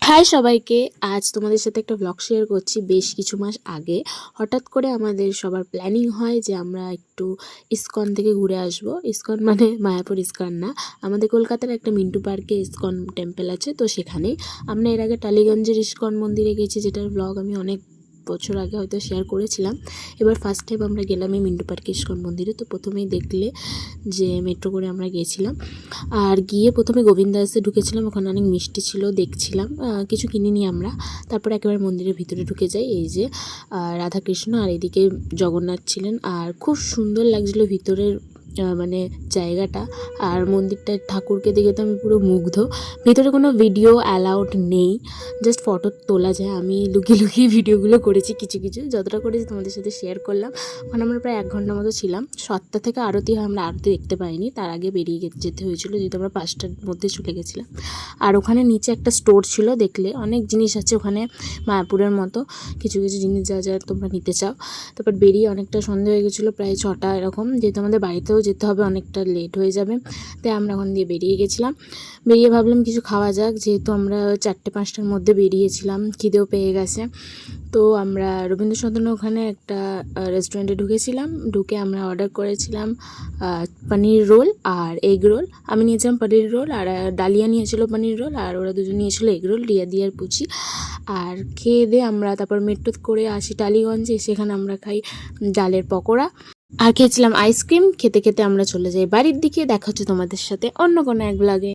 High সবাইকে। আজ তোমাদের সাথে একটা ব্লগ শেয়ার করছি। বেশ কিছু মাস আগে হঠাৎ করে আমাদের সবার প্ল্যানিং হয় যে আমরা একটু ইসকন থেকে ঘুরে আসব। ইসকন মানে মায়াপুর ইসকন না, আমাদের কলকাতার একটা মিন্টু পার্কে ইসকন টেম্পল আছে, তো সেখানেই। আমরা এর আগে টালিগঞ্জের ইসকন মন্দিরে গেছি, যেটার ব্লগ আমি অনেক বছর আগে হয়তো শেয়ার করেছিলাম। এবার ফার্স্ট টাইম আমরা গেলাম এই মিন্টু পার্কে ইসকন মন্দিরে। তো প্রথমেই দেখলে যে মেট্রো করে আমরা গিয়েছিলাম, আর গিয়ে প্রথমে গোবিন্দাসে ঢুকেছিলাম। ওখানে অনেক মিষ্টি ছিল, দেখছিলাম, কিছু কিনিনি আমরা। তারপর একেবারে মন্দিরের ভিতরে ঢুকে যাই। এই যে রাধাকৃষ্ণ আর এদিকে জগন্নাথ ছিলেন, আর খুব সুন্দর লাগছিলো ভিতরের মানে জায়গাটা। আর মন্দিরটার ঠাকুরকে দেখে তো আমি পুরো মুগ্ধ। ভিতরে কোনো ভিডিও অ্যালাউড নেই, জাস্ট ফটো তোলা যায়। আমি লুকিয়ে লুকিয়ে ভিডিওগুলো করেছি, কিছু কিছু যতটা করেছি তোমাদের সাথে শেয়ার করলাম। ওখানে আমরা প্রায় 1 ঘন্টা মতো ছিলাম। 7টা থেকে আরতি হয়, আমরা আরতি দেখতে পাইনি, তার আগে বেরিয়ে যেতে হয়েছিলো, যেহেতু আমরা 5টার মধ্যে চলে গেছিলাম। আর ওখানে নিচে একটা স্টোর ছিল, দেখলে অনেক জিনিস আছে ওখানে মায়াপুরের মতো, কিছু কিছু জিনিস যা যা তোমরা নিতে চাও। তারপর বেরিয়ে অনেকটা সন্ধে হয়ে গেছিলো, প্রায় 6টা এরকম, যেহেতু আমাদের বাড়িতেও যেতে হবে, অনেকটা লেট হয়ে যাবে। তাই আমরা ওখান দিয়ে বেরিয়ে গেছিলাম। বেরিয়ে ভাবলাম কিছু খাওয়া যাক, যেহেতু আমরা 4টে-5টার মধ্যে বেরিয়েছিলাম, খিদেও পেয়ে গেছে। তো আমরা রবীন্দ্র সদনের ওখানে একটা রেস্টুরেন্টে ঢুকেছিলাম। ঢুকে আমরা অর্ডার করেছিলাম পনির রোল আর এগ রোল। আমি নিয়েছিলাম পনির রোল, আর ডালিয়া নিয়েছিল পনির রোল, আর ওরা দুজন নিয়েছিল এগ রোল, রিয়া দিয়ার পুচি। আর খেয়ে দিয়ে আমরা তারপর মেট্রো করে আসি টালিগঞ্জে। সেখানে আমরা খাই ডালের পকোড়া আর খেয়েছিলাম আইসক্রিম। খেতে খেতে আমরা চলে যাই বাড়ির দিকে। দেখা হচ্ছে তোমাদের সাথে অন্য কোনো এক ব্লগে।